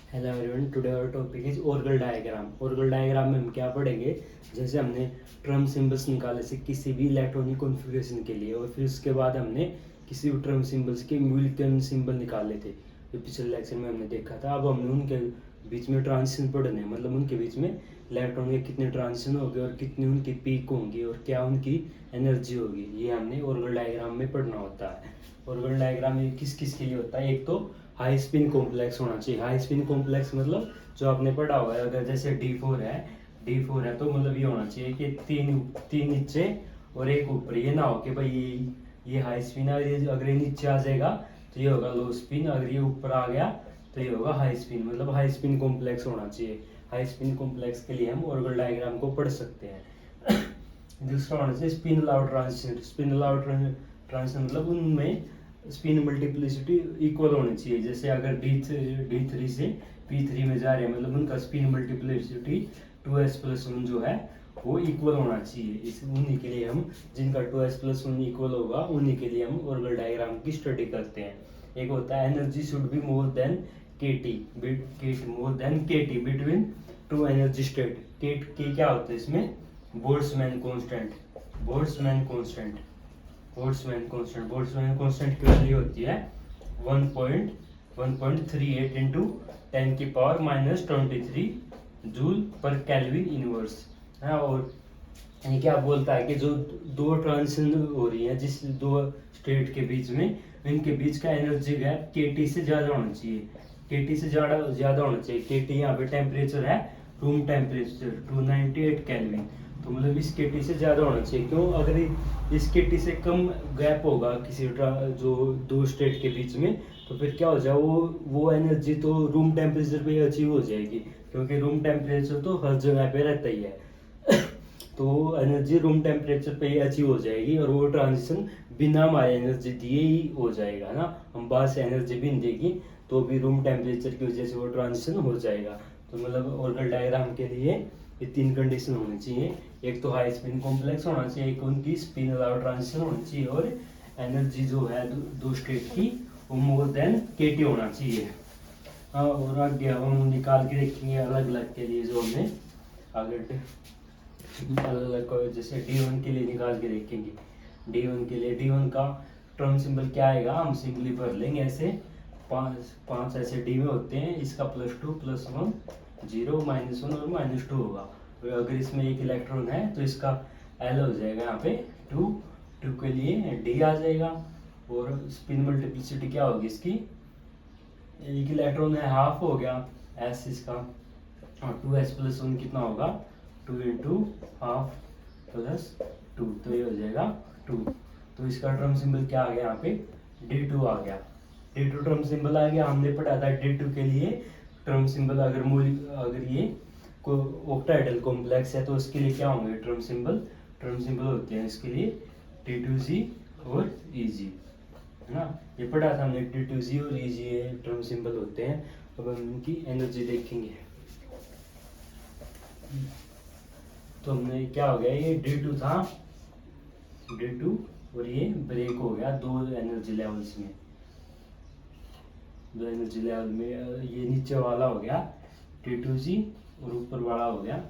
Hello everyone, today our topic is Argand diagram. Argand diagram में हम क्या पढ़ेंगे, जैसे हमने ट्रम सिंबल्स निकाले से किसी भी इलेक्ट्रॉनिक कॉन्फ़िगरेशन के लिए, और फिर उसके बाद हमने किसी भी ट्रम सिंबल्स के मूल्यांकन सिंबल निकाले थे जो पिछले लेक्चर में हमने देखा था। अब हमने उनके बीच में ट्रांजिशन पढ़ने, मतलब उनके बीच में इलेक्ट्रॉन के कितने ट्रांजिशन होंगे और कितनी उनकी पीक होंगी और क्या उनकी एनर्जी होगी, ये हमने ऑर्गल डायग्राम में पढ़ना होता है। ऑर्गल डायग्राम में किस किस के लिए होता है, एक तो हाई स्पिन कॉम्प्लेक्स होना चाहिए। हाई स्पिन कॉम्प्लेक्स मतलब जो आपने पढ़ा हुआ है, अगर जैसे डी4 है तो मतलब ये होना चाहिए कि तीन तीन नीचे और एक ऊपर। ये ना हो कि भाई ये हाई स्पिन है, अगर ये नीचे आ जाएगा तो ये होगा लो स्पिन, अगर ये ऊपर आ गया तो ये होगा हाई स्पिन। मतलब हाई स्पिन कॉम्प्लेक्स होना चाहिए। हाई स्पिन कॉम्प्लेक्स के लिए हम ऑर्गल डायग्राम को पढ़ सकते हैं। दूसरा होना चाहिए spin allowed transition. Spin allowed transition मतलब उनमें स्पिन मल्टीप्लिसिटी इक्वल होनी चाहिए। जैसे अगर डी3 से पी3 में जा रहे हैं, मतलब उनका स्पिन मल्टीप्लिसिटी 2s+1 जो है वो इक्वल होना चाहिए। इस उन्हीं के लिए हम, जिनका 2s+1 इक्वल होगा, उन्हीं के लिए हम ऑर्गल डायग्राम की स्टडी करते हैं। एक होता है energy should be more than k T between two energy state. के क्या होता है इसमें, बोल्ट्जमैन कांस्टेंट। बोल्ट्जमैन कांस्टेंट की वैल्यू होती है 1.38 इंटू 10⁻⁻23 जूल पर केल्विन इनवर्स है। और ये क्या बोलता है कि जो दो ट्रांजिशन हो रही है, जिस दो स्टेट के बीच में, इनके बीच का एनर्जी गैप केटी से ज़्यादा होना चाहिए। केटी से ज़्यादा होना चाहिए। केटी यहाँ पे टेम्परेचर है, रूम टेम्परेचर 298 केल्विन, तो मतलब इस केटी से ज़्यादा होना चाहिए। क्यों, अगर इस केटी से कम गैप होगा किसी जो दो स्टेट के बीच में, तो फिर क्या हो जाए, वो एनर्जी तो रूम टेम्परेचर पे अचीव हो जाएगी, क्योंकि रूम टेम्परेचर तो हर जगह पे रहता ही है। तो एनर्जी रूम टेम्परेचर पे ही अचीव हो जाएगी, और वो ट्रांजिशन बिना हमारे एनर्जी दिए ही हो जाएगा ना। हम बाहर से एनर्जी भी नहीं देगी तो भी रूम टेम्परेचर की वजह से वो ट्रांजिशन हो जाएगा। तो मतलब ऑर्गल डायग्राम के लिए ये तीन कंडीशन होनी चाहिए। एक तो हाई स्पिन कॉम्प्लेक्स होना चाहिए, एक उनकी स्पिन अलाउड ट्रांजिशन होनी चाहिए, और एनर्जी जो है दो स्टेट की वो मोर देन केटी होना चाहिए। हाँ, और आगे हम निकाल के देखेंगे अलग अलग के लिए जो हमने आगे अलग अलग, जैसे D1 के लिए निकाल के देखेंगे। D1 के लिए, D1 का टर्म सिंबल क्या आएगा, हम सिंपली भर लेंगे ऐसे। पांच ऐसे डी में होते हैं, इसका +2 +1 0 -1 और -2 होगा। तो अगर इसमें एक इलेक्ट्रॉन है तो इसका L हो जाएगा यहाँ पे 2 के लिए D आ जाएगा। और स्पिन मल्टीप्लिसिटी क्या होगी इसकी, एक इलेक्ट्रॉन है हाफ हो गया S इसका, और 2s+1 कितना होगा 2 इंटू हाफ +2, तो ये हो जाएगा 2। तो इसका ट्रम सिंबल क्या आ गया यहाँ पे, D2 आ गया। D2 ट्रम सिंबल आ गया। हमने पढ़ा था D2 के लिए ट्रम सिंबल, अगर ये को ऑक्टाहेड्रल कॉम्प्लेक्स है तो उसके लिए क्या होंगे ट्रम सिंबल होते हैं इसके लिए T2G और EG, है ना। ये पढ़ा था हमने, T2G और EG ट्रम सिंबल होते हैं। अब हम इनकी एनर्जी देखेंगे। तो हमने क्या हो गया, ये D2 था, D2, और ये ब्रेक हो गया दो एनर्जी लेवल्स में। दो एनर्जी लेवल में ये नीचे वाला हो गया T2G और ऊपर वाला हो गया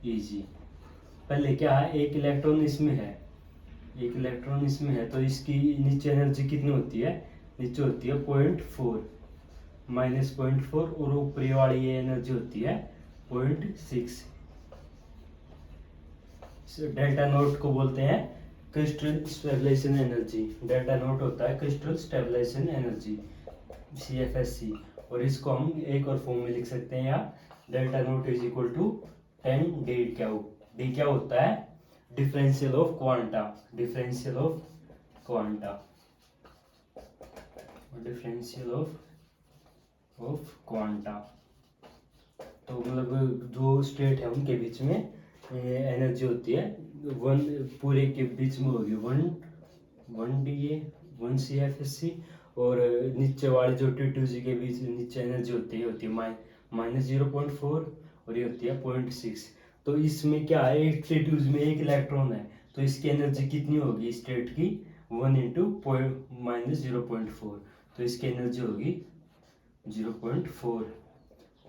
EG। पहले क्या है, एक इलेक्ट्रॉन इसमें है तो इसकी नीचे एनर्जी कितनी होती है, नीचे होती है 0.4 -0.4, और ऊपरी वाली ये एनर्जी होती है 0.6। डेल्टा नोट को बोलते हैं crystal stabilization energy. Delta naught होता है क्रिस्टल स्टेबलाइजेशन एनर्जी, CFSC। और इसको हम एक और फॉर्म में लिख सकते हैं, यहाँ delta naught is equal to 10 D क्या होता है, differential of quanta. Differential of quanta. तो मतलब जो स्टेट है उनके बीच में एनर्जी होती है वन, पूरे के बीच में होगी 1 CFSC, और नीचे वाले जो T2G के बीच नीचे एनर्जी होती है -0.4, और ये होती है 0.6। तो इसमें क्या है, एक T2G में एक इलेक्ट्रॉन है तो इसकी एनर्जी कितनी होगी स्टेट की, 1 इंटू -0.4, तो इसकी एनर्जी होगी 0.4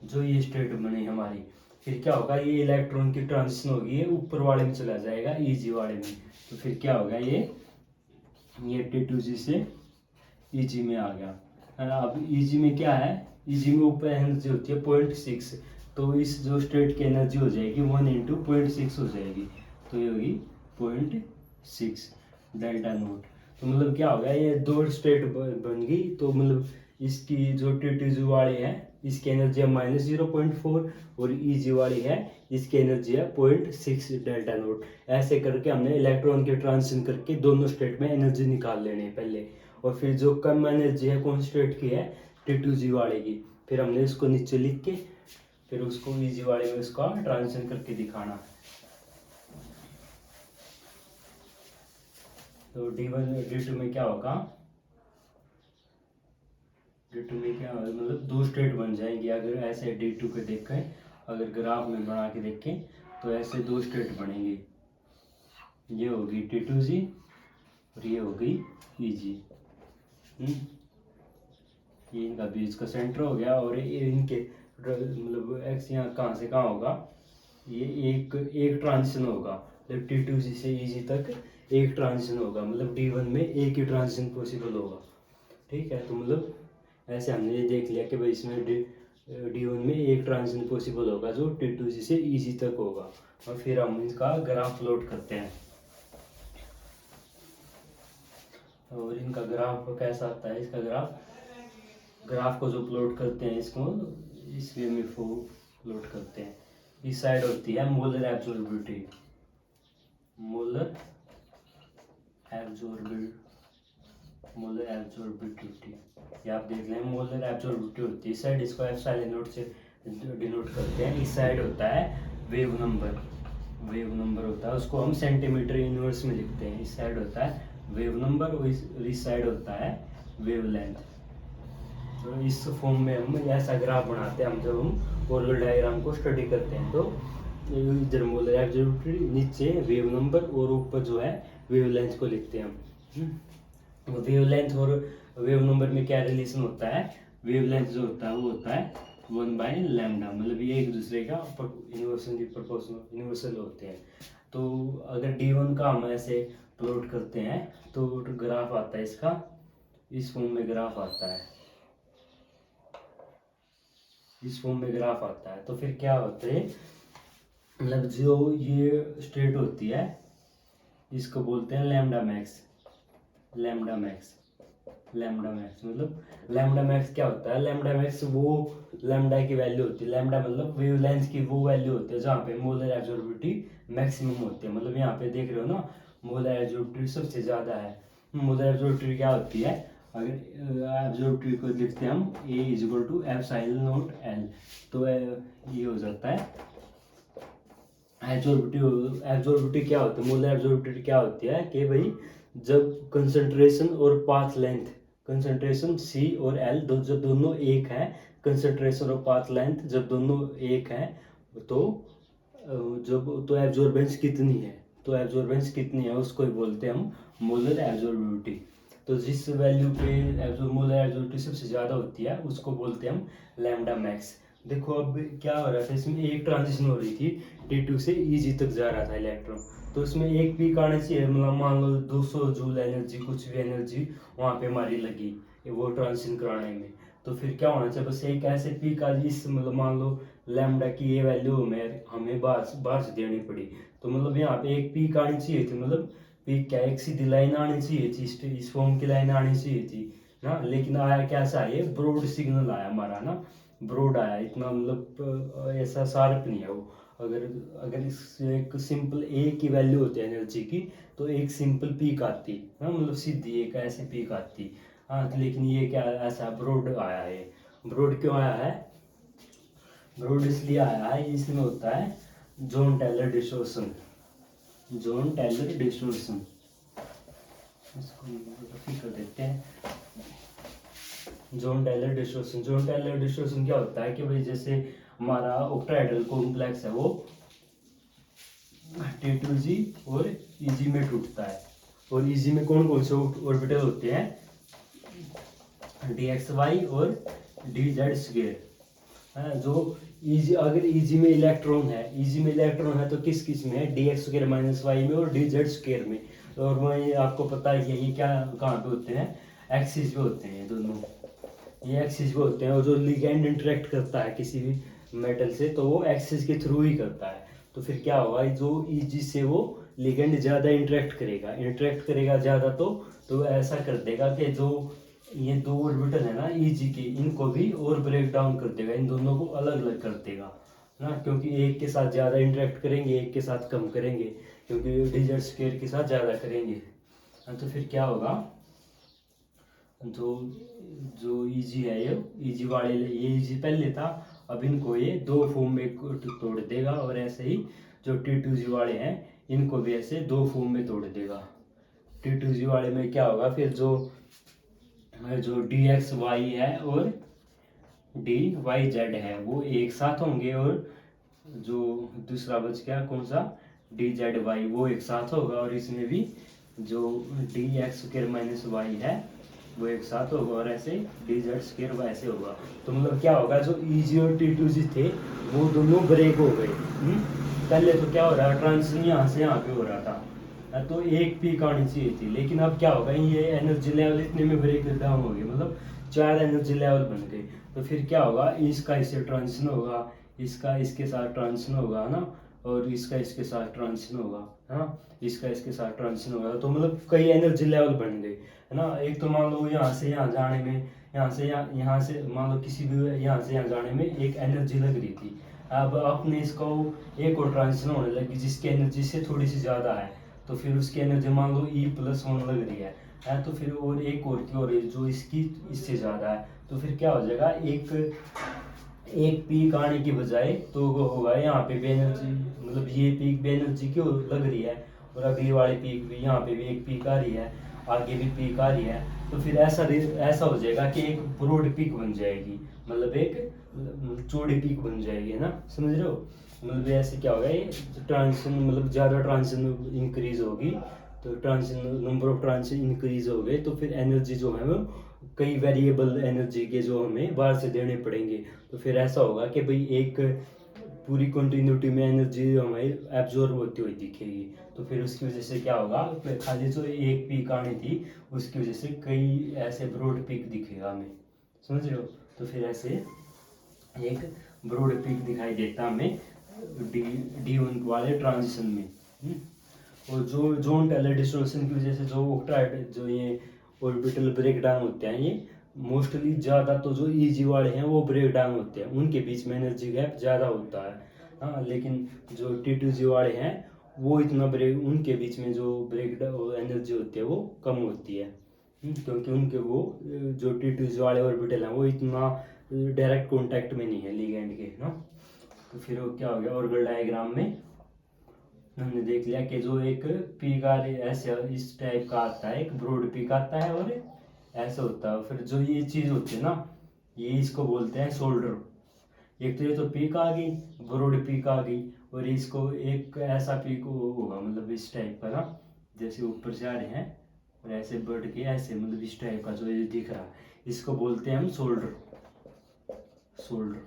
जो ये स्टेट बनी हमारी, फिर क्या होगा, ये इलेक्ट्रॉन की ट्रांजिशन होगी, ये ऊपर वाले में चला जाएगा Eg वाले में। तो फिर क्या होगा, ये T2G से Eg में आ गया है ना। अब Eg में क्या है, Eg में ऊपर एनर्जी होती है 0.6, तो इस जो स्टेट की एनर्जी हो जाएगी 1 × 0.6 हो जाएगी, तो ये होगी 0.6 डेल्टा नोट। तो मतलब क्या होगा, ये दो स्टेट बन गई, तो मतलब इसकी जो T2G वाली है इसकी एनर्जी है -0.4 और Eg वाली है इसकी एनर्जी है 0.6 डेल्टा नोट। ऐसे करके हमने इलेक्ट्रॉन के ट्रांजिशन करके दोनों स्टेट में एनर्जी निकाल लेनी है पहले, और फिर जो कम एनर्जी है कौन स्टेट की है, T2G वाले की, फिर हमने इसको नीचे लिख के फिर उसको Eg वाले में उसका ट्रांजिशन करके दिखाना। तो D1 D2 में क्या होगा, D2 में क्या होगा, मतलब दो स्टेट बन जाएंगे। अगर ऐसे D2 के देखें, अगर ग्राफ में बना के देखें तो ऐसे दो स्टेट बनेंगे, ये होगी T2G और ये होगी Eg। ये इनका बीच का सेंटर हो गया, और ये इनके मतलब एक्स यहाँ कहाँ से कहाँ होगा, ये एक ट्रांजिशन होगा, मतलब T2G से Eg तक एक ट्रांजिशन होगा, मतलब D1 में एक ही ट्रांजिशन पॉसिबल होगा। ठीक है, तो मतलब ऐसे हमने ये देख लिया कि भाई इसमें D1 में एक ट्रांजिशन पॉसिबल होगा जो T2G से Eg तक होगा। और फिर हम इसका ग्राफ प्लॉट करते हैं, और इनका ग्राफ कैसा आता है, इसका ग्राफ को जो प्लॉट करते हैं इसको इस वे में प्लॉट करते हैं। इस साइड होती है मोलर एब्जॉर्बिलिटी, मोलर एब्जॉर्बिलिटी, ये आप देख लें, मोलर एब्जॉर्बिलिटी होती है इस साइड, इसको एप्सिलॉन नोट से डिनोट करते हैं। इस साइड होता है वेव नंबर होता है, उसको हम सेंटीमीटर इनवर्स में लिखते हैं। इस साइड होता है वेव नंबर और इस साइड होता है वेवलेंथ। तो इस फॉर्म में हम ऐसा ग्राफ बनाते हैं हम जब हम पोलर डायग्राम को स्टडी करते हैं। तो इधर मोलर एब्जॉर्बिलिटी, नीचे वेव नंबर और ऊपर जो है वेवलेंथ को लिखते हैं हम। तो वेवलेंथ और वेव नंबर में क्या रिलेशन होता है, वेवलेंथ जो होता है वो होता है 1/λ, मतलब ये एक दूसरे का यूनिवर्सल होते हैं। तो अगर D1 का हम ऐसे प्लॉट करते हैं तो ग्राफ आता है इसका, इस फॉर्म में ग्राफ आता है, इस फॉर्म में ग्राफ आता है। तो फिर क्या होता है, मतलब जो ये स्टेट होती है इसको बोलते हैं लैम्डा मैक्स। मतलब लैम्डा मैक्स क्या होता है, लैम्डा मैक्स वो लैम्डा की वैल्यू होती है, लैम्डा मतलब वेवलेंथ की वो वैल्यू होती है जहाँ पे मोलर एब्जॉर्बिलिटी मैक्सिमम होती है। मतलब यहाँ पे देख रहे हो ना, मोलर एब्जॉर्बिलिटी सबसे ज़्यादा है। मोलर एब्जॉर्बिलिटी क्या होती है, अगर एब्जॉर्बिलिटी को लिखते हैं हम A = ε0L, तो ये हो जाता है एब्जॉर्बिलिटी क्या होती है, मोलर एब्जॉर्बिलिटी क्या होती है कि भाई जब कंसंट्रेशन और पाथ लेंथ, कंसंट्रेशन C और L जब दोनों एक हैं, कंसंट्रेशन और पाथ लेंथ जब दोनों एक हैं, तो तो एब्जॉर्बेंस कितनी है, उसको ही बोलते हैं हम मोलर एब्जॉर्बिलिटी। तो जिस वैल्यू पे मोलर एब्जॉर्बिलिटी सबसे ज़्यादा होती है उसको बोलते हैं हम लैम्डा मैक्स। देखो अब क्या हो रहा था, इसमें एक ट्रांजिशन हो रही थी, T2 से Eg तक जा रहा था इलेक्ट्रॉन, तो इसमें एक पीक आने चाहिए, मतलब मान लो 200 जूल एनर्जी, कुछ भी एनर्जी वहाँ पे हमारी लगी वो ट्रांजिशन कराने में। तो फिर क्या होना चाहिए, बस एक ऐसे पीक आ इस मतलब मान लो लैम्डा की ये वैल्यू हमें बाहर से देनी पड़ी, तो मतलब यहाँ पे एक पीक आनी चाहिए थी, मतलब पीक क्या एक सीधी लाइन आनी चाहिए थी, इस फॉर्म की लाइन आनी चाहिए थी ना, लेकिन आया कैसा, ये ब्रॉड सिग्नल आया हमारा ना, ब्रॉड आया, इतना मतलब ऐसा शार्प नहीं है वो। अगर एक सिंपल ए की वैल्यू होती है एनर्जी की, तो एक सिंपल पीक आती है, मतलब सीधी एक ऐसे पीक आती। हाँ, तो लेकिन ये क्या ऐसा ब्रॉड आया है, ब्रॉड क्यों आया है, ब्रॉड इसलिए आया है, इसमें होता है जॉन टेलर डिस्टॉर्शन, इसको कर देते हैं। जॉन टेलर डिस्टॉर्शन क्या होता है कि भाई जैसे हमारा ऑक्टाहेड्रल कॉम्प्लेक्स है वो T2G और Eg में टूटता है, और Eg में कौन कौन से ऑर्बिटल होते हैं, dxy और dz स्क्वायर, है। जो ईजी, अगर ईजी में इलेक्ट्रॉन है, ईजी में इलेक्ट्रॉन है तो किस किस में है, d x square minus y में और डी जेड स्क्र में। और वही आपको पता है कि ये क्या कहाँ पे होते हैं, एक्सिस पे होते हैं दोनों, ये एक्सिस पे होते हैं। और जो लिगेंड इंटरेक्ट करता है किसी भी मेटल से तो वो एक्सिस के थ्रू ही करता है। तो फिर क्या होगा, जो ईजी से वो लिगेंड ज़्यादा इंटरेक्ट करेगा ज़्यादा, तो ऐसा कर देगा कि जो ये दो ऑर्बिटल है ना ईजी के, इनको भी और ब्रेक डाउन कर देगा, इन दोनों को अलग अलग कर देगा ना, क्योंकि एक के साथ ज़्यादा इंटरेक्ट करेंगे, एक के साथ कम करेंगे, क्योंकि डिजिट स्क्वायर के साथ ज़्यादा करेंगे। तो फिर क्या होगा, जो जो ईजी है, ये ईजी वाले, ये ईजी पहले था, अब इनको ये दो फॉर्म में तोड़ देगा। और ऐसे ही जो टी टू जी वाले हैं, इनको भी ऐसे दो फॉर्म में तोड़ देगा। टी टू जी वाले में क्या होगा, फिर जो जो डी एक्स वाई है और डी वाई जेड है वो एक साथ होंगे, और जो दूसरा बच गया कौन सा, डी जेड वाई, वो एक साथ होगा। और इसमें भी जो d x square minus y है वो एक साथ होगा, और ऐसे डी जेड स्क्र ऐसे होगा। तो मतलब क्या होगा, जो ईजी और टी टू जी थे वो दोनों ब्रेक हो गए। पहले तो क्या हो रहा है, ट्रांजिशन यहाँ से यहाँ पे हो रहा था, तो एक पीक आनी चाहिए थी, लेकिन अब क्या होगा, ये एनर्जी लेवल इतने में ब्रेक डाउन हो गए, मतलब 4 एनर्जी लेवल बन गए। तो फिर क्या होगा, इसका इससे ट्रांजिशन होगा, इसका इसके साथ ट्रांजिशन होगा ना, और इसका इसके साथ ट्रांजिशन होगा, है ना, इसका इसके साथ ट्रांजिशन होगा। तो मतलब कई एनर्जी लेवल बन गए, है ना। एक तो मान लो यहाँ से यहाँ जाने में, यहाँ से मान लो किसी भी यहाँ से यहाँ जाने में एक एनर्जी लग रही थी, अब अपने इसको एक और ट्रांजिशन होने लगी जिसकी एनर्जी से थोड़ी सी ज़्यादा है, तो फिर उसकी एनर्जी मान लो ई प्लस होने लग रही है, तो फिर और एक और की, और जो इसकी इससे ज़्यादा है, तो फिर क्या हो जाएगा, एक पीक आने की बजाय तो वो होगा यहाँ पे भी एनर्जी, मतलब ये पीक भी एनर्जी क्यों लग रही है, और अगली वाली पीक भी, यहाँ पे भी एक पीक आ रही है, आगे भी पीक आ रही है। तो फिर ऐसा हो जाएगा कि एक ब्रॉड पीक बन जाएगी, मतलब एक चौड़ी पीक बन जाएगी, है ना, समझ रहे हो। मतलब ऐसे क्या होगा, ये ट्रांजिशन, मतलब ज़्यादा ट्रांजिशन इंक्रीज होगी, तो transition, number of transition increase हो गए, तो फिर एनर्जी जो है वो कई वेरिएबल एनर्जी के जो हमें बाहर से देने पड़ेंगे। तो फिर ऐसा होगा कि भाई एक पूरी कंटिन्यूटी में एनर्जी हमें एब्जॉर्ब होती हुई दिखेगी, तो फिर उसकी वजह से क्या होगा, खाली जो एक पीक आनी थी उसकी वजह से कई ऐसे ब्रॉड पीक दिखेगा हमें, समझ रहे हो। तो फिर ऐसे एक ब्रॉड पीक दिखाई देता हमें डी डी वन वाले ट्रांजिशन में। और जो जोन टेलर डिस्टॉर्शन की वजह से जो ऑक्टाइड, जो ये ऑर्बिटल ब्रेक डाउन होते हैं, ये मोस्टली ज़्यादा तो जो ईजी वाले हैं वो ब्रेक डाउन होते हैं, उनके बीच में एनर्जी गैप ज़्यादा होता है। हाँ, लेकिन जो टी टू जी वाले हैं वो इतना ब्रेक, उनके बीच में जो ब्रेक एनर्जी होती है वो कम होती है, क्योंकि उनके वो जो टी टू जी वाले ऑर्बिटल हैं वो इतना डायरेक्ट कॉन्टैक्ट में नहीं है लिगेंड के ना। तो फिर वो क्या हो गया, ऑर्बिटल डायग्राम में हमने देख लिया कि जो एक पीक ऐसे इस टाइप का आता है, एक ब्रॉड पीक आता है और ऐसा होता है। फिर जो ये चीज होती है ना, ये इसको बोलते हैं शोल्डर। एक तो ये तो पीक आ गई, ब्रॉड पीक आ गई, और इसको एक ऐसा पीक होगा, मतलब इस टाइप का ना, जैसे ऊपर से आ रहे हैं और ऐसे बढ़ के ऐसे, मतलब इस टाइप का जो ये दिख रहा है, इसको बोलते हैं हम शोल्डर। शोल्डर,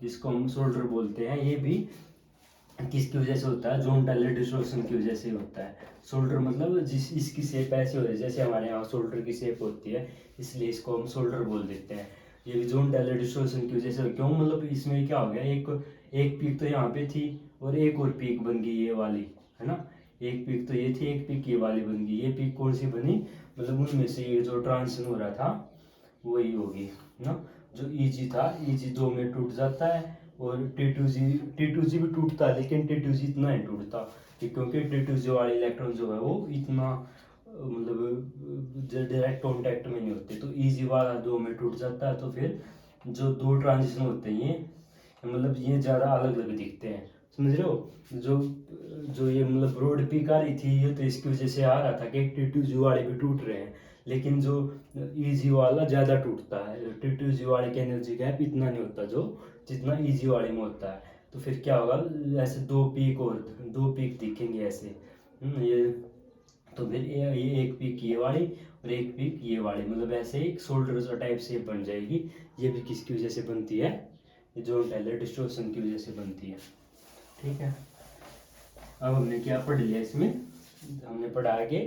इसको हम शोल्डर बोलते हैं। ये भी किसकी वजह से होता है, जोन टेलर डिस्टॉर्शन की वजह से होता है। शोल्डर मतलब जिस इसकी शेप ऐसी होती है जैसे हमारे यहाँ शोल्डर की शेप होती है, इसलिए इसको हम शोल्डर बोल देते हैं। ये भी जोन टेलर डिस्टॉर्शन की वजह से, क्यों, मतलब इसमें क्या हो गया, एक पीक तो यहाँ पे थी और एक और पीक बन गई ये वाली, है ना। एक पीक तो ये थी, एक पीक ये वाली बन गई। ये पीक कौन सी बनी, मतलब उनमें से ये जो ट्रांजिशन हो रहा था वही होगी ना। जो ईजी था, ईजी दो में टूट जाता है, और टी टू जी भी टूटता है, लेकिन टी टू जी इतना नहीं टूटता, क्योंकि टी टू जी वाले इलेक्ट्रॉन जो है वो इतना मतलब डायरेक्ट कॉन्टैक्ट में नहीं होते, तो ईजी वाला दो में टूट जाता है। तो फिर जो दो ट्रांजिशन होते हैं ये, मतलब ये ज़्यादा अलग अलग दिखते हैं, समझ रहे हो। जो जो ये मतलब ब्रॉड पीक आ रही थी, ये तो इसकी वजह से आ रहा था कि टी टू जी वाले भी टूट रहे हैं, लेकिन जो ईजी वाला ज़्यादा टूटता है। टी टू जी वाले की एनर्जी गैप इतना नहीं होता जो जितना ईजी वाले में होता है। तो फिर क्या होगा, ऐसे दो पीक दिखेंगे ऐसे, ये, तो फिर ये एक पीक ये वाली और एक पीक ये वाली, मतलब ऐसे एक शोल्डर टाइप शेप बन जाएगी। ये भी किसकी वजह से बनती है, ये जोन टेलर डिस्टॉर्शन की वजह से बनती है। ठीक है, अब हमने क्या पढ़ लिया इसमें, हमने पढ़ा कि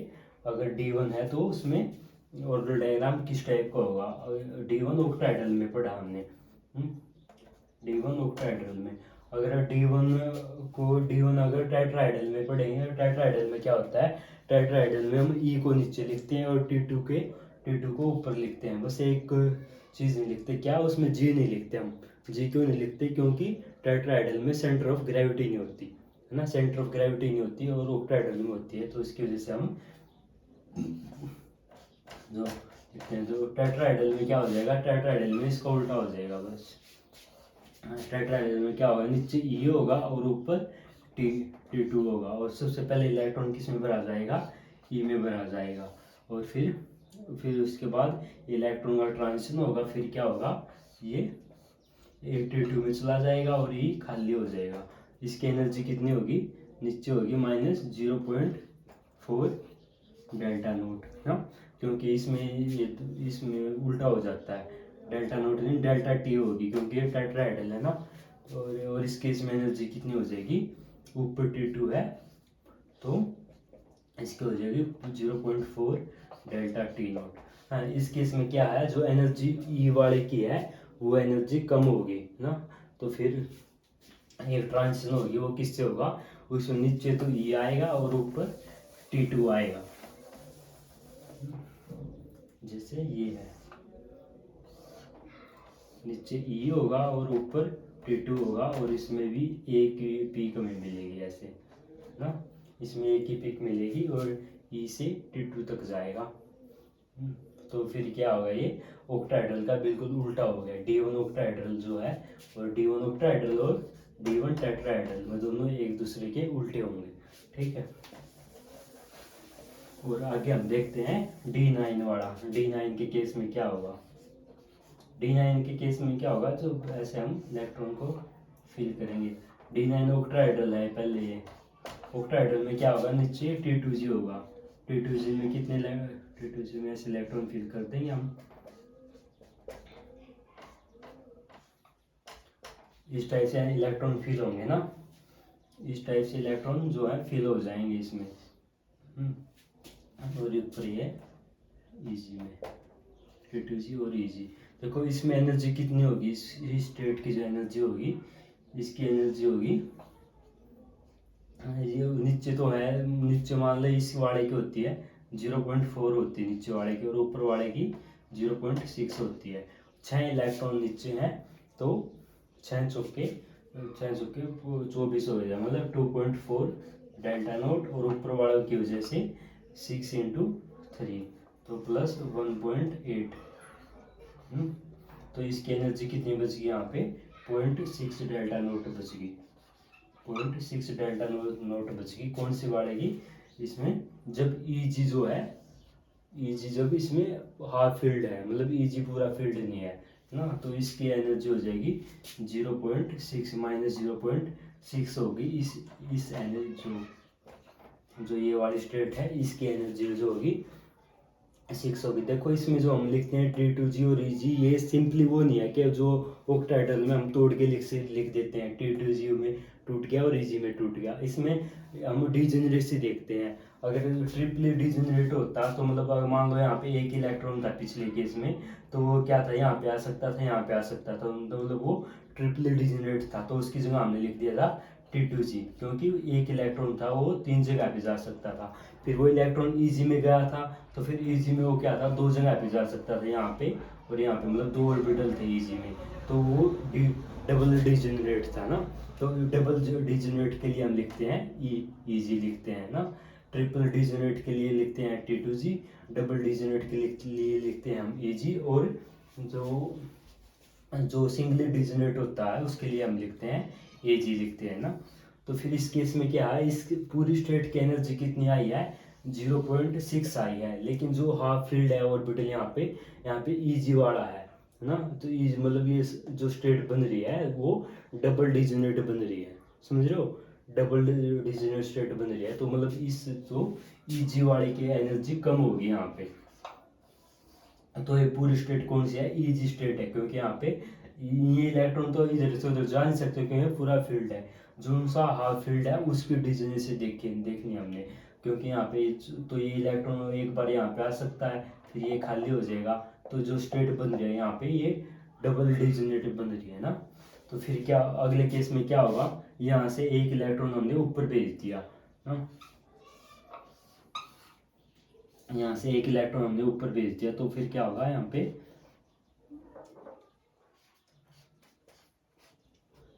अगर D1 है तो उसमें ऑर्डर डायग्राम किस टाइप का होगा। D1 ऑक्टाहेड्रल में पढ़ा हमने, D1 ऑक्टाहेड्रल में। अगर D1 अगर टेट्राहेड्रल में पढ़ेंगे, टेट्राहेड्रल में क्या होता है, टेट्राहेड्रल में हम E को नीचे लिखते हैं और T2 को ऊपर लिखते हैं। बस एक चीज़ नहीं लिखते, क्या उसमें G नहीं लिखते हम। G क्यों नहीं लिखते, क्योंकि टेट्राहेड्रल में सेंटर ऑफ ग्रेविटी नहीं होती है ना, सेंटर ऑफ ग्रेविटी नहीं होती और ऑक्टाहेड्रल में होती है, तो इसकी वजह से हम जो लिखते हैं। जो टेट्राहेड्रल में क्या हो जाएगा, टेट्राहेड्रल में इसका उल्टा हो जाएगा। बस टेट्राहेड्रल में क्या होगा, नीचे E होगा और ऊपर T2 होगा, और सबसे पहले इलेक्ट्रॉन किस में भरा जाएगा, E में भरा जाएगा, और फिर उसके बाद इलेक्ट्रॉन का ट्रांजिशन होगा, फिर क्या होगा, ये T2 में चला जाएगा और E खाली हो जाएगा। इसकी एनर्जी कितनी होगी, नीचे होगी -0.4 डेल्टा नोट ना, क्योंकि इसमें उल्टा हो जाता है, डेल्टा नोट नहीं डेल्टा T होगी, क्योंकि ये टेट्राहेड्रल है ना। और इस केस में एनर्जी कितनी हो जाएगी, ऊपर T2 है तो इसकी हो जाएगी 0.4 डेल्टा T नोट। हाँ, इस केस में क्या है, जो एनर्जी E वाले की है वो एनर्जी कम होगी ना, तो फिर ये ट्रांजिशन होगी, वो किससे होगा, उसमें नीचे तो E आएगा और ऊपर T2 आएगा, जैसे ये है, नीचे E होगा और ऊपर T2 होगा, और इसमें भी एक ही पीक में मिलेगी ऐसे ना, इसमें एक ही पीक मिलेगी और E से T2 तक जाएगा। तो फिर क्या होगा, ये ऑक्टाहेड्रल का बिल्कुल उल्टा हो गया। D1 ऑक्टाहेड्रल जो है, और D1 ऑक्टाहेड्रल और D1 टेट्राहेड्रल में दोनों एक दूसरे के उल्टे होंगे। ठीक है, और आगे हम देखते हैं D9 वाला। D9 के केस में क्या होगा, D9 के केस में क्या होगा, जो ऐसे हम इलेक्ट्रॉन को फिल करेंगे। D9 ऑक्टाहेड्रल है, पहले ये ऑक्टाहेड्रल में क्या होगा, नीचे T2G होगा, T2G में T2G में ऐसे इलेक्ट्रॉन फिल कर देंगे हम, इस टाइप से इलेक्ट्रॉन फिल होंगे ना, इस टाइप से इलेक्ट्रॉन जो है फिल हो जाएंगे इसमें, और ऊपर ये Eg में T2G और Eg। देखो इसमें एनर्जी कितनी होगी, इस स्टेट की जो एनर्जी होगी, इसकी एनर्जी होगी, ये नीचे तो है, नीचे मान लो इस वाले की होती है 0.4 होती है नीचे वाले की, और ऊपर वाले की 0.6 होती है। 6 इलेक्ट्रॉन नीचे हैं तो 6 चौके 24 हो जाए, मतलब 2.4 डेल्टा नोट, और ऊपर वाले की वजह से 6 × 3 तो प्लस 1.8। तो इसकी एनर्जी कितनी बच गई यहाँ पे, 0.6 डेल्टा नोट बच गई, 0.6 डेल्टा नोट बच गई। कौन सी बढ़ेगी, इसमें जब Eg जो है, Eg जब इसमें हाफ फील्ड है, मतलब Eg पूरा फील्ड नहीं है ना, तो इसकी एनर्जी हो जाएगी 0.6 -0.6 होगी। इस एनर्जी जो ये वाली स्टेट है, इसकी एनर्जी जो होगी 6 होगी। देखो इसमें जो हम लिखते हैं T2G और Eg, ये सिंपली वो नहीं है कि जो ऑक्टाहेड्रल में हम तोड़ के लिख देते हैं, T2G में टूट गया और Eg में टूट गया। इसमें हम डिजेनरेसी देखते हैं, अगर ट्रिपली डिजेनरेट होता तो मतलब अगर मान लो यहाँ पे एक इलेक्ट्रॉन था पिछले केस में, तो वो क्या था, यहाँ पे आ सकता था, यहाँ पे आ सकता था, मतलब वो ट्रिपली डिजेनरेट था, तो उसकी जगह हमने लिख दिया था T2G, क्योंकि एक इलेक्ट्रॉन था वो 3 जगह पे जा सकता था। फिर वो इलेक्ट्रॉन Eg में गया था, तो फिर Eg में वो क्या था, 2 जगह पे जा सकता था, यहाँ पे और यहाँ पे, मतलब 2 ऑर्बिटल थे Eg में, तो वो डबल डिजेनरेट था ना। तो डबल डिजेनरेट के लिए हम लिखते हैं Eg लिखते हैं ना, ट्रिपल डिजेनरेट के लिए लिखते हैं T2G, डबल डिजेनरेट के लिए लिखते हैं हम Eg, और जो सिंगली डिजेनरेट होता है उसके लिए हम लिखते हैं Ag लिखते हैं ना। तो फिर इस केस में क्या है, इस पूरी स्टेट की एनर्जी कितनी आई है, 0.6 आई है, लेकिन जो हाफ फील्ड है ऑर्बिटल यहाँ पे Eg वाला है ना, तो Eg मतलब ये जो स्टेट बन रही है वो डबल डिजेनरेट बन रही है, समझ रहे हो, डबल डिजेनरेट स्टेट बन रही है, तो मतलब इस जो Eg वाले की एनर्जी कम होगी यहाँ पे। तो ये पूरी स्टेट कौन सी है, Eg स्टेट है, क्योंकि यहाँ पे ये इलेक्ट्रॉन तो इधर से उधर जा नहीं सकते क्योंकि पूरा फील्ड है। जो सा हाफ फील्ड है उसकी डिजनेसी देखनी हमने, क्योंकि यहाँ पे तो ये इलेक्ट्रॉन एक बार यहाँ पे आ सकता है, फिर ये खाली हो जाएगा, तो जो स्टेट बन रही है यहाँ पे ये डबल डिजनेट बन रही है ना। तो फिर क्या अगले केस में क्या होगा, यहाँ से एक इलेक्ट्रॉन हमने ऊपर भेज दिया ना, यहाँ से एक इलेक्ट्रॉन हमने ऊपर भेज दिया, तो फिर क्या होगा यहाँ पे,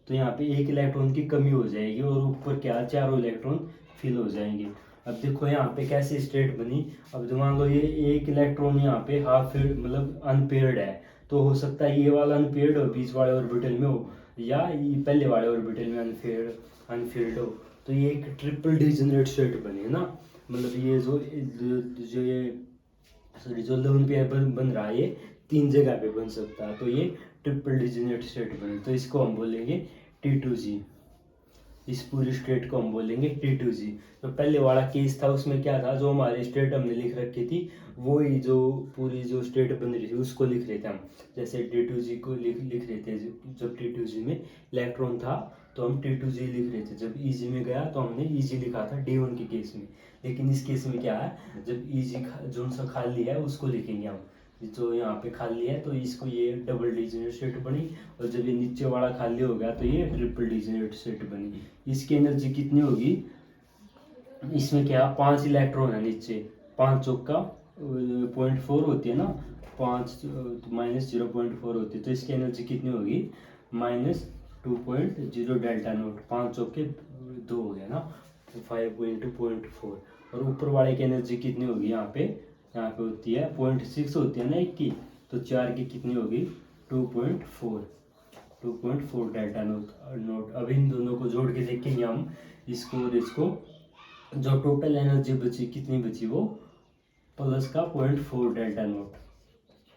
तो यहाँ पे एक इलेक्ट्रॉन की कमी हो जाएगी और ऊपर क्या चारों इलेक्ट्रॉन फिल हो जाएंगे। अब देखो यहाँ पे कैसे स्टेट बनी। अब मान लो ये एक इलेक्ट्रॉन यहाँ पे हाफ फील्ड मतलब अनपेयर्ड है, तो हो सकता है ये वाला अनपेयर्ड हो बीच वाले ऑर्बिटल में हो, या ये पहले वाले ऑर्बिटल में अनफील्ड हो, तो ये एक ट्रिपल डिजेनरेट स्टेट बने ना। मतलब ये जो ये सॉरी जो लोन पेयर बन रहा है ये 3 जगह पे बन सकता है, तो ये ट्रिपल डिजेनरेट स्टेट बने, तो इसको हम बोलेंगे T2G। इस पूरी स्टेट को हम बोलेंगे T2G। तो पहले वाला केस था उसमें क्या था, जो हमारी स्टेट हमने लिख रखी थी वही जो पूरी जो स्टेट बन रही थी उसको लिख रहे थे हम, जैसे T2G को लिख रहे थे। जब T2G में इलेक्ट्रॉन था तो हम T2G लिख रहे थे, जब EG में गया तो हमने EG लिखा था D1 के केस में। लेकिन इस केस में क्या है, जब EG जो सा खाली है उसको लिखेंगे हम, जो यहाँ पे खाली है तो इसको ये डबल डिजेनरेट स्टेट बनी, और जब ये नीचे वाला खाली हो गया तो ये ट्रिपल डिजेनरेट स्टेट बनी। इसकी एनर्जी कितनी होगी, इसमें क्या 5 इलेक्ट्रॉन है नीचे, 5 चौका 0.4 होती है ना, 5 माइनस 0.4 होती है, तो इसकी एनर्जी कितनी होगी -2.0 डेल्टा नोट, 5 चौके 2 हो गया ना, 5 × 0.4। और ऊपर वाले की एनर्जी कितनी होगी यहाँ पे होती है 0.6 होती है ना एक की, तो 4 की कितनी होगी 2.4 डेल्टा नोट। अब इन दोनों को जोड़ के देखेंगे हम इसको और इसको, जो टोटल एनर्जी बची कितनी बची वो प्लस का 0.4 डेल्टा नोट,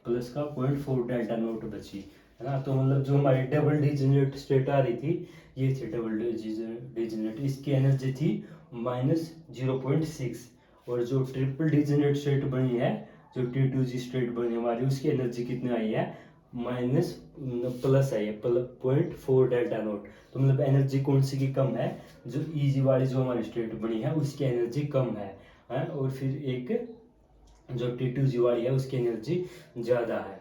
प्लस का 0.4 डेल्टा नोट बची है ना। तो मतलब जो हमारी डबल डिजेनरेट स्टेट आ रही थी ये थी डबल डिजेनरेट, इसकी एनर्जी थी -0.6, और जो ट्रिपल डिजेनरेट स्टेट बनी है जो T2G स्टेट बनी हमारी उसकी एनर्जी कितनी आई है माइनस प्लस आई है 0.4 डेल्टा नोट। तो मतलब एनर्जी कौन सी की कम है, जो EG वाली जो हमारी स्टेट बनी है उसकी एनर्जी कम है, और फिर एक जो T2G वाली है उसकी एनर्जी ज़्यादा है।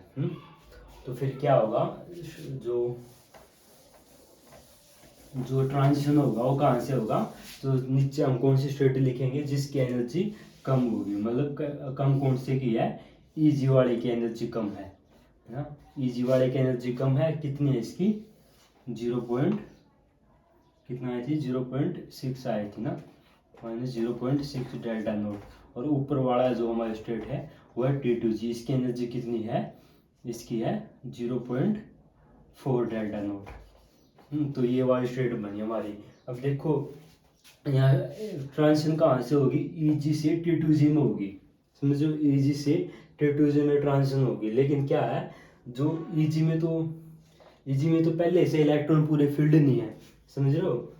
तो फिर क्या होगा, जो ट्रांजिशन होगा वो कहाँ से होगा, तो नीचे हम कौन सी स्टेट लिखेंगे जिसकी एनर्जी कम होगी, मतलब कम कौन से की है, EG वाले की एनर्जी कम है ना। EG वाले की एनर्जी कम है, कितनी है इसकी कितना आई थी 0.6 आई थी ना, -0.6 डेल्टा नोट। और ऊपर वाला जो हमारा स्टेट है वो है T2G, इसकी एनर्जी कितनी है, इसकी है 0.4 डेल्टा नोट। तो ये वाली स्टेट बनी हमारी। अब देखो यहाँ ट्रांजिशन कहाँ से होगी, EG से T2G में होगी, समझो EG से T2G में ट्रांजिशन होगी। लेकिन क्या है, जो EG में तो पहले से इलेक्ट्रॉन पूरे फील्ड नहीं है, समझ रहे हो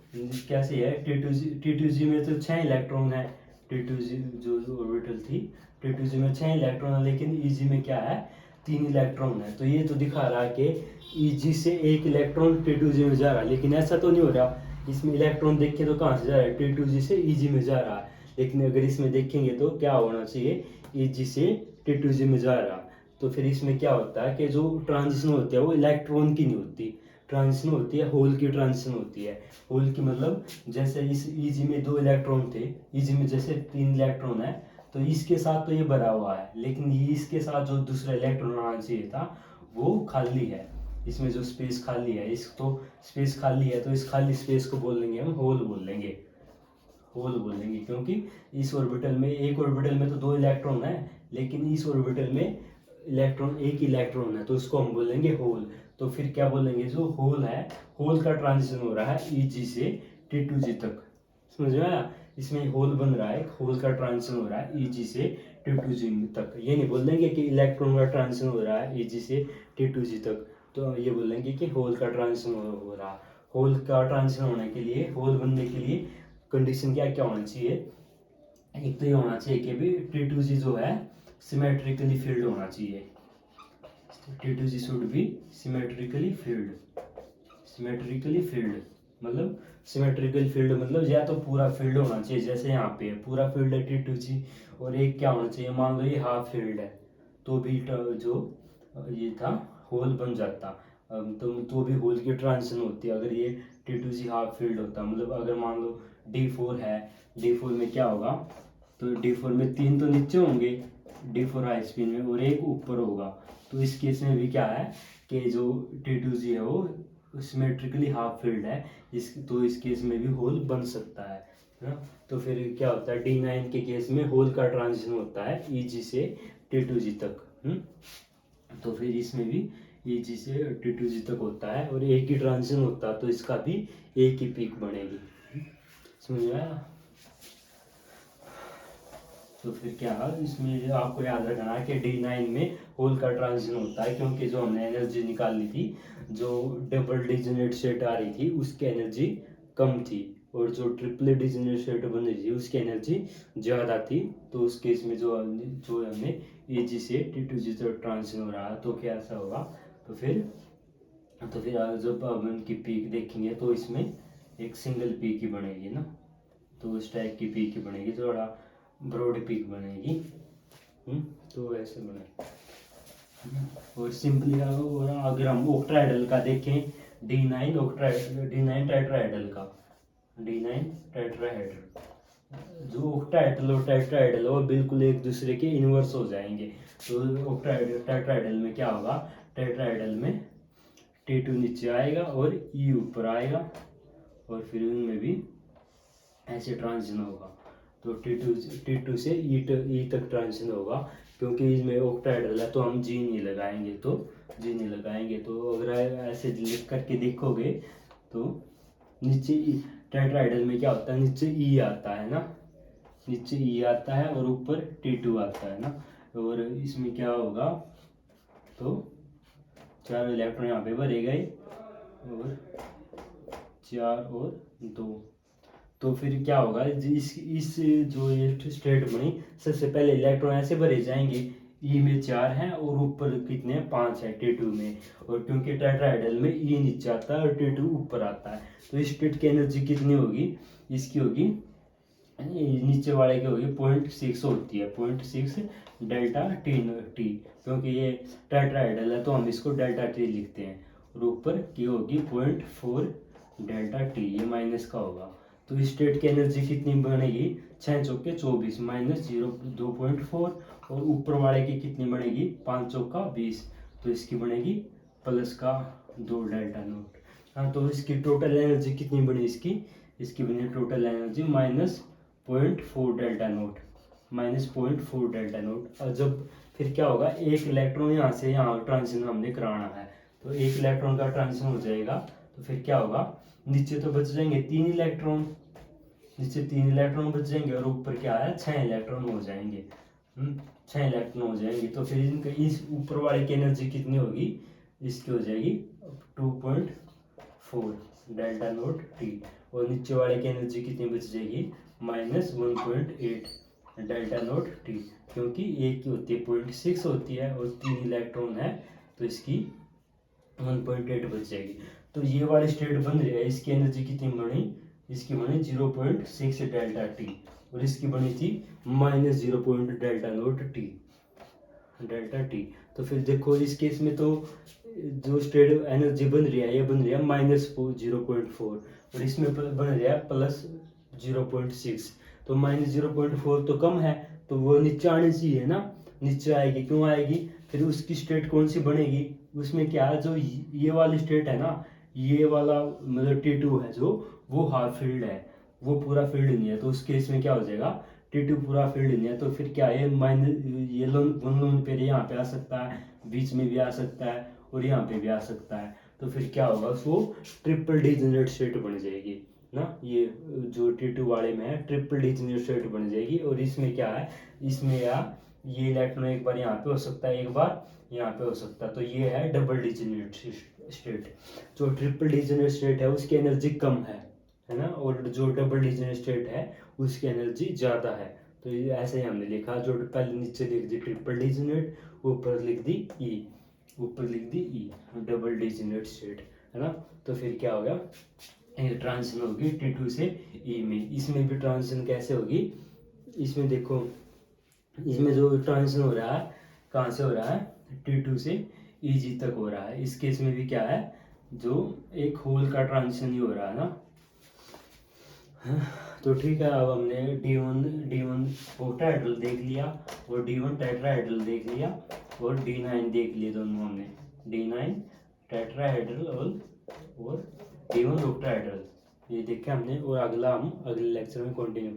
कैसे है। T2G में तो 6 इलेक्ट्रॉन है, T2G जो ऑर्बिटल थी T2G में 6 इलेक्ट्रॉन है, लेकिन EG में क्या है 3 इलेक्ट्रॉन है। तो ये तो दिखा रहा है कि EG से एक इलेक्ट्रॉन T2G में जा रहा है, लेकिन ऐसा तो नहीं हो रहा। इसमें इलेक्ट्रॉन देख के तो कहाँ से जा रहा है, T2G से EG में जा रहा है। लेकिन अगर इसमें देखेंगे तो क्या होना चाहिए, EG से T2G में जा रहा है। तो फिर इसमें क्या होता है कि जो ट्रांजिशन होती है वो इलेक्ट्रॉन की नहीं होती, ट्रांजिशन होती है होल की ट्रांजिशन होती है। होल की मतलब जैसे इस EG में 2 इलेक्ट्रॉन थे, EG में जैसे 3 इलेक्ट्रॉन है, तो इसके साथ तो ये भरा हुआ है, लेकिन ये इसके साथ जो दूसरा इलेक्ट्रॉन आना चाहिए था वो खाली है, इसमें जो स्पेस खाली है, इस तो स्पेस खाली है, तो इस खाली स्पेस को बोलेंगे हम होल बोलेंगे, क्योंकि इस ऑर्बिटल में एक ऑर्बिटल में तो 2 इलेक्ट्रॉन है, लेकिन इस ऑर्बिटल में एक इलेक्ट्रॉन है, तो उसको हम बोलेंगे होल। तो फिर क्या बोलेंगे, जो होल है होल का ट्रांजिशन हो रहा है EG से T2G तक, समझ में आया। इसमें होल बन रहा है, होल का ट्रांजिशन हो रहा है EG से T2G तक। ये नहीं बोल देंगे कि इलेक्ट्रॉन का ट्रांजिशन हो रहा है EG से T2G तक, तो ये बोलेंगे कि होल का ट्रांजिशन हो रहा है। होल का ट्रांजिशन होने के लिए, होल बनने के लिए कंडीशन क्या क्या होना चाहिए, एक तो ये होना चाहिए कि भी T2G जो है सिमेट्रिकली फील्ड होना चाहिए, T2G should be symmetrically filled. Symmetrically filled मतलब सिमेट्रिकल फील्ड मतलब या तो पूरा फील्ड होना चाहिए, जैसे यहाँ पे है पूरा फील्ड है T2G, और एक क्या होना चाहिए, मान लो ये हाफ फील्ड है, तो भी जो ये था होल बन जाता। तो भी होल की ट्रांजिशन होती है अगर ये T2G हाफ फील्ड होता। मतलब अगर मान लो D4 है, D4 में क्या होगा, तो D4 में 3 तो नीचे होंगे D4 हाई स्पिन में, और एक ऊपर होगा। तो इस केस में भी क्या है कि जो T2G है वो सिमेट्रिकली हाफ फील्ड है, इस केस में भी होल बन सकता है ना। तो फिर क्या होता है, D9 के केस में होल का ट्रांजिशन होता है EG से T2G तक। तो फिर इसमें भी EG से T2G तक होता है और एक ही ट्रांजिशन होता है, तो इसका भी एक ही पीक बनेगी। समझ में आया। तो फिर क्या इसमें आपको याद रखना है कि D9 में होल का ट्रांजिशन होता है, क्योंकि जो हमने एनर्जी निकाली थी, जो डबल डिजनरेट स्टेट आ रही थी उसकी एनर्जी कम थी, और जो ट्रिपल डिजनरेट स्टेट बन रही थी उसकी एनर्जी ज़्यादा थी। तो उस केस में जो हमें EG से T2G तक ट्रांजिशन हो रहा है, तो क्या ऐसा होगा, तो फिर जब हम उनकी पीक देखेंगे तो इसमें एक सिंगल पीक ही बनेगी ना, तो इस टाइप की पीक ही बनेगी, थोड़ा ब्रॉड पीक बनेगी। तो ऐसे बने। और सिंपली अगर हम ऑक्ट्राहेड्रल का देखें, D9 टेट्राहेड्रल का, D9 टेट्राहेड्रल, जो ऑक्टाहेड्रल और टेट्राहेड्रल वो बिल्कुल एक दूसरे के इन्वर्स हो जाएंगे। तो टेट्राहेड्रल में क्या होगा, टेट्राहेड्रल में T2 नीचे आएगा और E ऊपर आएगा, और फिर उनमें भी ऐसे ट्रांजिशन होगा। तो T2 से E तक ट्रांजिशन होगा, क्योंकि इसमें ऑक्टाहेड्रल है तो हम G नहीं लगाएंगे, तो अगर ऐसे लिख करके देखोगे तो नीचे टेट्राहेड्रल में क्या होता है, नीचे E आता है ना, नीचे E आता है और ऊपर T2 आता है ना। और इसमें क्या होगा, तो 4 इलेक्ट्रॉन यहाँ पे भरे गए, और 4 और 2। तो फिर क्या होगा, इस जो ये स्टेट बनी, सबसे पहले इलेक्ट्रॉन ऐसे भरे जाएंगे, E में 4 हैं और ऊपर कितने 5 है T2 में, और क्योंकि टेट्राहेड्रल में E नीचे आता है और T2 ऊपर आता है, तो इस स्टेट की एनर्जी कितनी होगी, इसकी होगी नीचे वाले की होगी 0.6 होती है, 0.6 डेल्टा टी, क्योंकि ये टेट्राहेड्रल है तो हम इसको डेल्टा टी लिखते हैं, और ऊपर की होगी 0.4 डेल्टा टी, ये माइनस का होगा। तो स्टेट की एनर्जी कितनी बनेगी, 6 चौके 24 माइनस 2.4, और ऊपर वाले की कितनी बनेगी, 5 चौका 20, तो इसकी बनेगी प्लस का 2 डेल्टा नोट। हाँ, तो इसकी टोटल एनर्जी कितनी बनी, इसकी बनी total energy -0.4 delta naught, -0.4 delta naught. और जब फिर क्या होगा, एक इलेक्ट्रॉन यहाँ से यहाँ ट्रांजिशन हमने कराना है, तो एक इलेक्ट्रॉन का ट्रांजिशन हो जाएगा, तो फिर क्या होगा, नीचे तो बच जाएंगे 3 इलेक्ट्रॉन, नीचे 3 इलेक्ट्रॉन बच जाएंगे, और ऊपर क्या है 6 इलेक्ट्रॉन हो जाएंगे। 6 इलेक्ट्रॉन हो जाएंगे, तो फिर इनका इस ऊपर वाले की एनर्जी कितनी होगी, इसकी हो जाएगी 2.4 डेल्टा नोट टी, और नीचे वाले की एनर्जी कितनी बच जाएगी, -1.8 डेल्टा नोट टी, क्योंकि एक की होती है 0.6 होती है और 3 इलेक्ट्रॉन है, तो इसकी 1.8 बच जाएगी। तो ये वाली स्टेट बन रही है, इसकी एनर्जी कितनी बनी, इसकी बनी 0.6 डेल्टा टी, और इसकी बनी थी -0 delta naught T, delta T. तो फिर देखो इस केस में तो जो स्टेट एनर्जी बन रही है, ये बन रही है -0.4, और इसमें बन रहा है +0.6, तो -0.4 तो कम है, तो वो नीचे आनी चाहिए ना, नीचे आएगी, क्यों आएगी, फिर उसकी स्टेट कौन सी बनेगी, उसमें क्या है, जो ये वाली स्टेट है ना, ये वाला मतलब T2 है जो, वो हाफ फील्ड है, वो पूरा फील्ड नहीं है, तो उस केस में क्या हो जाएगा, T2 पूरा फील्ड नहीं है, तो फिर क्या है, ये वन लोन पेयर यहाँ पे आ सकता है, बीच में भी आ सकता है, और यहाँ पे भी आ सकता है, तो फिर क्या होगा, उसको ट्रिपल डिजेनरेट स्टेट बन जाएगी ना, ये जो T2 वाले में है ट्रिपल डिजेनरेट स्टेट बन जाएगी। और इसमें क्या है, इसमें ये इलेक्ट्रॉन एक बार यहाँ पे हो सकता है, एक बार यहाँ पे हो सकता है, तो ये है डबल डिजेनरेट स्टेट। जो ट्रिपल डिजेनरेट स्टेट है उसकी एनर्जी कम है ना, और जो डबल डिजेनरेट स्टेट है उसकी एनर्जी ज़्यादा है। तो ये ऐसे ही हमने लिखा, जो पहले नीचे लिख दी ट्रिपल डिजेनरेट, ऊपर लिख दी ई। ऊपर लिख दी ई, डबल डिजिनेट स्टेट, है ना। तो फिर क्या होगा, ट्रांजिशन होगी T2 से ई में। इसमें भी ट्रांजिशन कैसे होगी, इसमें देखो, इसमें जो ट्रांजिशन हो रहा है कहाँ से हो रहा है, T2 से EG तक हो रहा है। इस केस में भी क्या है, जो एक होल का ट्रांजिशन ही हो रहा है ना। तो ठीक है, अब हमने D1 ऑक्टाहेड्रल देख लिया, और D1 टेट्राहेड्रल देख लिया, और D9 देख लिए दोनों हमने, D9 टेट्राहेड्रल और D1 ऑक्टाहेड्रल, ये देखा हमने। और अगला हम अगले लेक्चर में कंटिन्यू करेंगे।